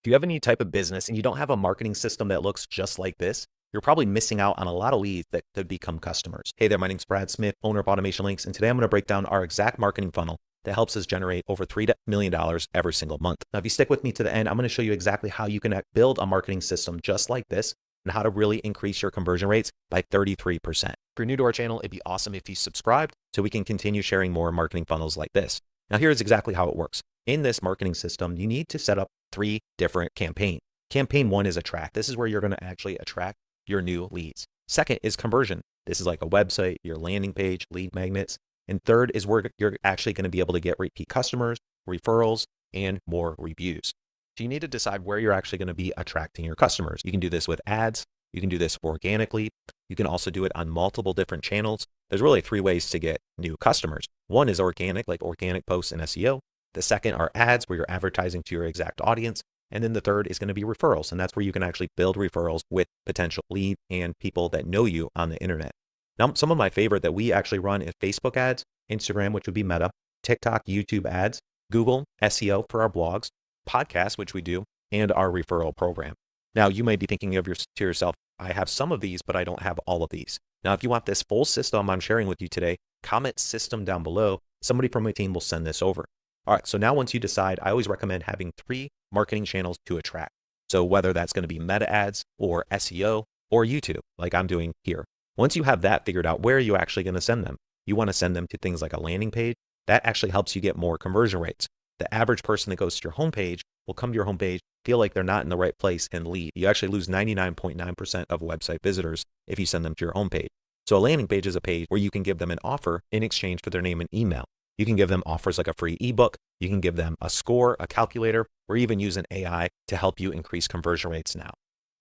If you have any type of business and you don't have a marketing system that looks just like this, you're probably missing out on a lot of leads that could become customers. Hey there, my name's Brad Smith, owner of AutomationLinks, and today I'm going to break down our exact marketing funnel that helps us generate over $3 million every single month. Now, if you stick with me to the end, I'm going to show you exactly how you can build a marketing system just like this and how to really increase your conversion rates by 33%. If you're new to our channel, it'd be awesome if you subscribed so we can continue sharing more marketing funnels like this. Now, here's exactly how it works. In this marketing system, you need to set up 3 different campaigns. Campaign 1 is attract. This is where you're going to actually attract your new leads. Second is conversion. This is like a website, your landing page, lead magnets. And third is where you're actually going to be able to get repeat customers, referrals, and more reviews. So you need to decide where you're actually going to be attracting your customers. You can do this with ads. You can do this organically. You can also do it on multiple different channels. There's really 3 ways to get new customers. One is organic, like organic posts and SEO. The second are ads, where you're advertising to your exact audience. And then the third is going to be referrals. And that's where you can actually build referrals with potential lead and people that know you on the internet. Now, some of my favorite that we actually run is Facebook ads, Instagram, which would be Meta, TikTok, YouTube ads, Google, SEO for our blogs, podcasts, which we do, and our referral program. Now, you may be thinking to yourself, I have some of these, but I don't have all of these. Now, if you want this full system I'm sharing with you today, comment system down below. Somebody from my team will send this over. All right, so now once you decide, I always recommend having 3 marketing channels to attract. So whether that's going to be Meta ads or SEO or YouTube, like I'm doing here. Once you have that figured out, where are you actually going to send them? You want to send them to things like a landing page. That actually helps you get more conversion rates. The average person that goes to your homepage will come to your homepage, feel like they're not in the right place, and leave. You actually lose 99.9% of website visitors if you send them to your homepage. So a landing page is a page where you can give them an offer in exchange for their name and email. You can give them offers like a free ebook. You can give them a score, a calculator, or even use an AI to help you increase conversion rates now.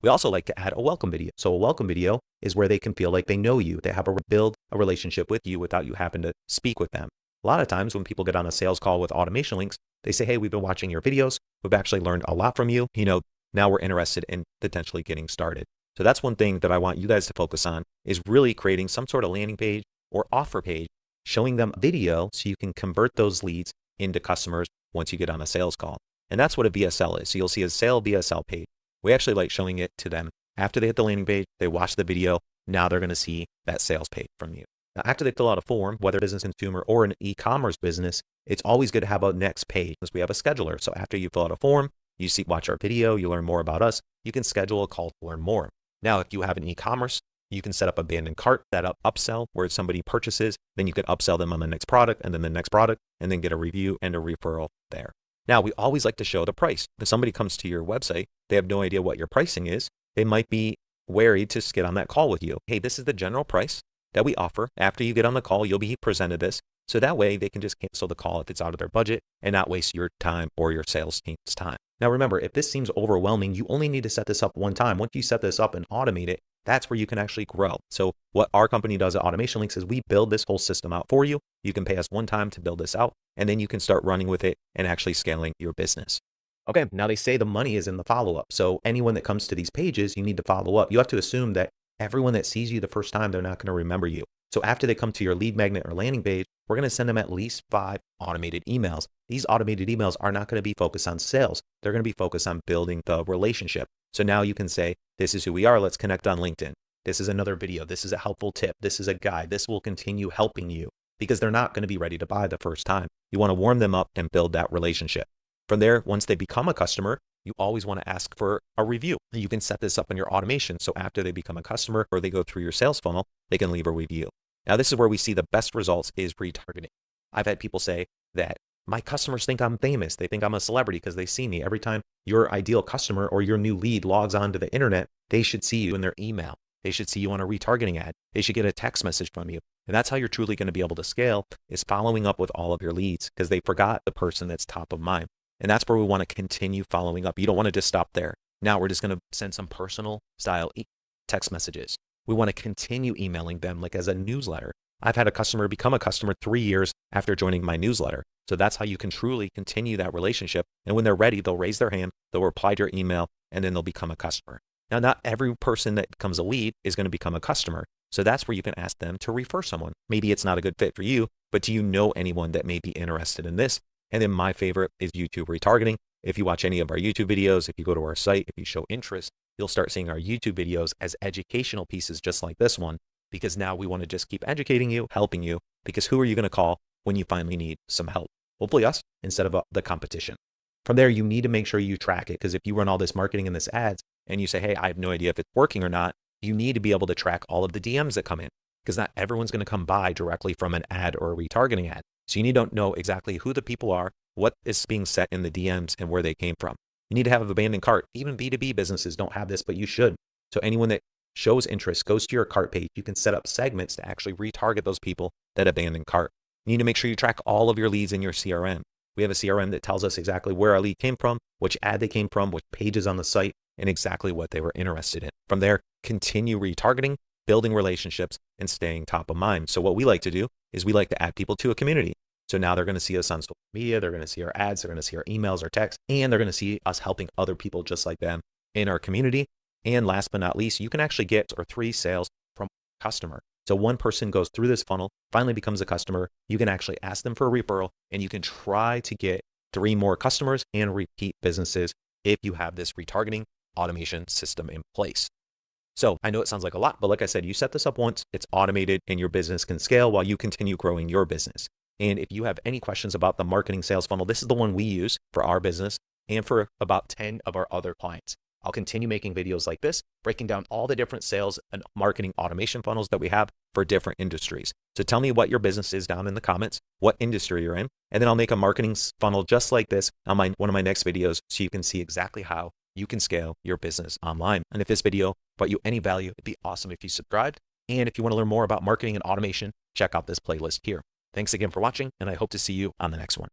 We also like to add a welcome video. So a welcome video is where they can feel like they know you. They have build a relationship with you without you having to speak with them. A lot of times when people get on a sales call with AutomationLinks, they say, hey, we've been watching your videos. We've actually learned a lot from you. Now we're interested in potentially getting started. So that's one thing that I want you guys to focus on, is really creating some sort of landing page or offer page, showing them video so you can convert those leads into customers once you get on a sales call. And that's what a VSL is. So you'll see a sale VSL page. We actually like showing it to them after they hit the landing page, they watch the video. Now they're going to see that sales page from you. Now, after they fill out a form, whether business consumer or an e-commerce business, it's always good to have a next page, because we have a scheduler. So after you fill out a form, you watch our video, you learn more about us, you can schedule a call to learn more. Now, if you have an e-commerce, you can set up abandoned cart, that upsell where somebody purchases, then you can upsell them on the next product and then the next product, and then get a review and a referral there. Now, we always like to show the price. If somebody comes to your website, they have no idea what your pricing is. They might be wary to get on that call with you. Hey, this is the general price that we offer. After you get on the call, you'll be presented this. So that way they can just cancel the call if it's out of their budget and not waste your time or your sales team's time. Now, remember, if this seems overwhelming, you only need to set this up one time. Once you set this up and automate it, that's where you can actually grow. So what our company does at AutomationLinks is we build this whole system out for you. You can pay us one time to build this out, and then you can start running with it and actually scaling your business. Okay, now they say the money is in the follow-up. So anyone that comes to these pages, you need to follow up. You have to assume that everyone that sees you the first time, they're not going to remember you. So after they come to your lead magnet or landing page, we're going to send them at least 5 automated emails. These automated emails are not going to be focused on sales. They're going to be focused on building the relationship. So now you can say, this is who we are. Let's connect on LinkedIn. This is another video. This is a helpful tip. This is a guide. This will continue helping you, because they're not going to be ready to buy the first time. You want to warm them up and build that relationship. From there, once they become a customer, you always want to ask for a review. You can set this up in your automation. So after they become a customer or they go through your sales funnel, they can leave a review. Now, this is where we see the best results is retargeting. I've had people say that my customers think I'm famous. They think I'm a celebrity because they see me. Every time your ideal customer or your new lead logs onto the internet, they should see you in their email. They should see you on a retargeting ad. They should get a text message from you. And that's how you're truly going to be able to scale, is following up with all of your leads, because they forgot the person that's top of mind. And that's where we want to continue following up. You don't want to just stop there. Now we're just going to send some personal style text messages. We want to continue emailing them like as a newsletter. I've had a customer become a customer 3 years after joining my newsletter. So that's how you can truly continue that relationship. And when they're ready, they'll raise their hand, they'll reply to your email, and then they'll become a customer. Now, not every person that becomes a lead is going to become a customer. So that's where you can ask them to refer someone. Maybe it's not a good fit for you, but do you know anyone that may be interested in this? And then my favorite is YouTube retargeting. If you watch any of our YouTube videos, if you go to our site, if you show interest, you'll start seeing our YouTube videos as educational pieces just like this one, because now we want to just keep educating you, helping you, because who are you going to call when you finally need some help? Hopefully us instead of the competition. From there, you need to make sure you track it, because if you run all this marketing and this ads and you say, hey, I have no idea if it's working or not, you need to be able to track all of the DMs that come in, because not everyone's going to come by directly from an ad or a retargeting ad. So you need to know exactly who the people are, what is being set in the DMs, and where they came from. You need to have an abandoned cart. Even B2B businesses don't have this, but you should. So anyone that shows interest goes to your cart page. You can set up segments to actually retarget those people that abandoned cart. You need to make sure you track all of your leads in your CRM. We have a CRM that tells us exactly where our lead came from, which ad they came from, which pages on the site, and exactly what they were interested in. From there, continue retargeting, building relationships, and staying top of mind. So what we like to do is we like to add people to a community. So now they're going to see us on social media, they're going to see our ads, they're going to see our emails, our texts, and they're going to see us helping other people just like them in our community. And last but not least, you can actually get 3 sales from a customer. So one person goes through this funnel, finally becomes a customer. You can actually ask them for a referral, and you can try to get 3 more customers and repeat businesses if you have this retargeting automation system in place. So I know it sounds like a lot, but like I said, you set this up once, it's automated, and your business can scale while you continue growing your business. And if you have any questions about the marketing sales funnel, this is the one we use for our business and for about 10 of our other clients. I'll continue making videos like this, breaking down all the different sales and marketing automation funnels that we have for different industries. So tell me what your business is down in the comments, what industry you're in, and then I'll make a marketing funnel just like this on one of my next videos so you can see exactly how you can scale your business online. And if this video brought you any value, it'd be awesome if you subscribed. And if you want to learn more about marketing and automation, check out this playlist here. Thanks again for watching, and I hope to see you on the next one.